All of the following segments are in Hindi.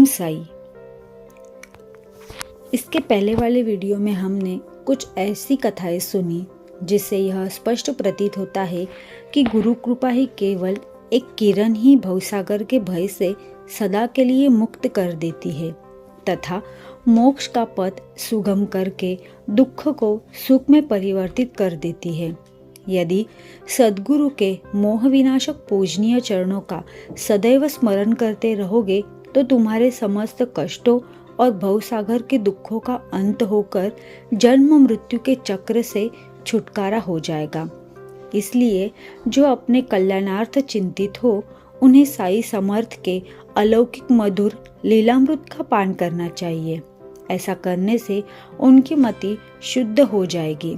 ओम साई। इसके पहले वाले वीडियो में हमने कुछ ऐसी कथाएं सुनी जिससे यह स्पष्ट प्रतीत होता है कि गुरु कृपा ही केवल एक किरण ही भवसागर के भय से सदा के लिए मुक्त कर देती है तथा मोक्ष का पथ सुगम करके दुख को सुख में परिवर्तित कर देती है। यदि सद्गुरु के मोह विनाशक पूजनीय चरणों का सदैव स्मरण करते रहोगे तो तुम्हारे समस्त कष्टों और भवसागर के दुखों का अंत होकर जन्म मृत्यु के चक्र से छुटकारा हो जाएगा। इसलिए जो अपने कल्याणार्थ चिंतित हो उन्हें साई समर्थ के अलौकिक मधुर लीलामृत का पान करना चाहिए। ऐसा करने से उनकी मति शुद्ध हो जाएगी।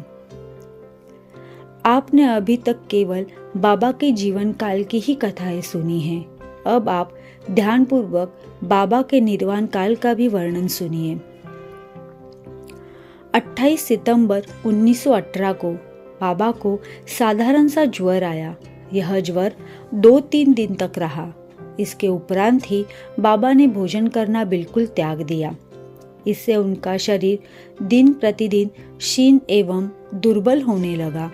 आपने अभी तक केवल बाबा के जीवन काल की ही कथाएं सुनी हैं। अब आप ध्यानपूर्वक बाबा के निर्वाण काल का भी वर्णन सुनिए। 28 सितंबर 1918 को बाबा को साधारण सा ज्वर आया। यह ज्वर 2-3 दिन तक रहा। इसके उपरांत ही बाबा ने भोजन करना बिल्कुल त्याग दिया। इससे उनका शरीर दिन प्रतिदिन क्षीण एवं दुर्बल होने लगा।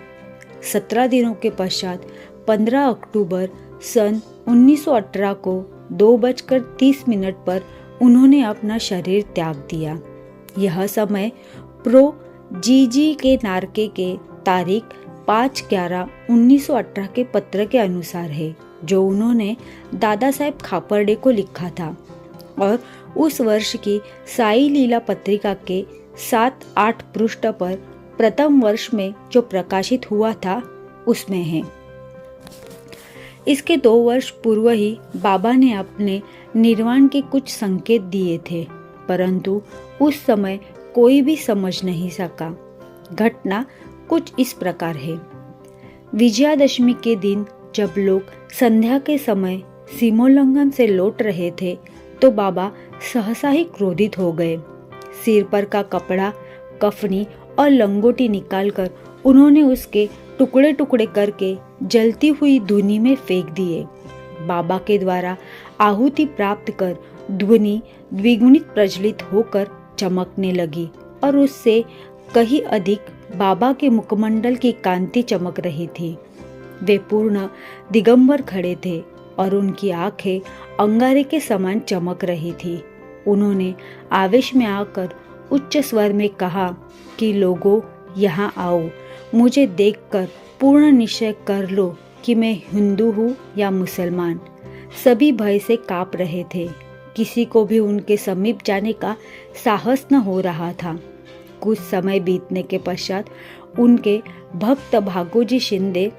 17 दिनों के पश्चात 15 अक्टूबर सन 1918 को 2:30 पर उन्होंने अपना शरीर त्याग दिया। यह समय प्रो जी के नार्के के तारीख 5/11/1918 के पत्र के अनुसार है, जो उन्होंने दादा साहेब खापर्डे को लिखा था और उस वर्ष की साई लीला पत्रिका के 7-8 पृष्ठ पर प्रथम वर्ष में जो प्रकाशित हुआ था उसमें है। इसके 2 वर्ष पूर्व ही बाबा ने अपने निर्वाण के कुछ संकेत दिए थे, परंतु उस समय कोई भी समझ नहीं सका। घटना कुछ इस प्रकार है। विजयादशमी के दिन जब लोग संध्या के समय सीमोल्लंघन से लौट रहे थे तो बाबा सहसा ही क्रोधित हो गए। सिर पर का कपड़ा, कफनी और लंगोटी निकालकर उन्होंने उसके टुकड़े टुकड़े करके जलती हुई धूनी में फेंक दिए। बाबा के द्वारा आहुति प्राप्त कर ध्वनि द्विगुणित प्रज्वलित होकर चमकने लगी और उससे कहीं अधिक बाबा के मुखमंडल की कांति चमक रही थी। वे पूर्ण दिगंबर खड़े थे और उनकी आंखें अंगारे के समान चमक रही थी। उन्होंने आवेश में आकर उच्च स्वर में कहा कि लोगों, यहाँ आओ। मुझे देखकर पूर्ण निश्चय कर लो कि मैं हिंदू हूँ या मुसलमान। सभी भय से कांप रहे थे। किसी को भी उनके समीप जाने का साहस न हो रहा था। कुछ समय बीतने के पश्चात उनके भक्त भागोजी शिंदे,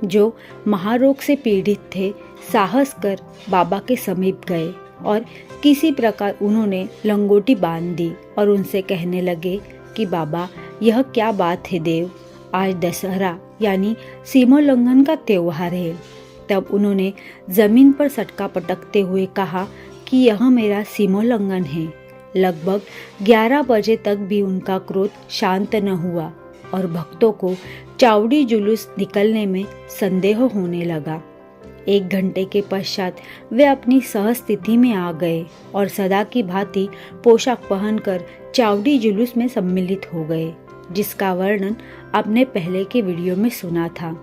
जो महारोग से पीड़ित थे, साहस कर बाबा के समीप गए और किसी प्रकार उन्होंने लंगोटी बांध दी और उनसे कहने लगे कि बाबा, यह क्या बात है देव, आज दशहरा यानी सीमोल्लंघन का त्योहार है। तब उन्होंने जमीन पर सटका पटकते हुए कहा कि यह मेरा सीमोल्लंघन है। लगभग 11 बजे तक भी उनका क्रोध शांत न हुआ और भक्तों को चावड़ी जुलूस निकलने में संदेह होने लगा। 1 घंटे के पश्चात वे अपनी सहज स्थिति में आ गए और सदा की भांति पोशाक पहनकर चावड़ी जुलूस में सम्मिलित हो गए, जिसका वर्णन आपने पहले के वीडियो में सुना था।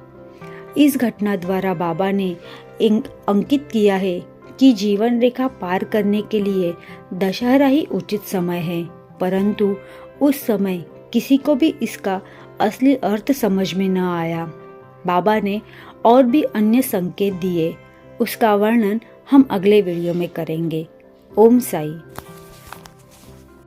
इस घटना द्वारा बाबा ने अंकित किया है कि जीवन रेखा पार करने के लिए दशहरा ही उचित समय है, परंतु उस समय किसी को भी इसका असली अर्थ समझ में न आया। बाबा ने और भी अन्य संकेत दिए, उसका वर्णन हम अगले वीडियो में करेंगे। ओम साई।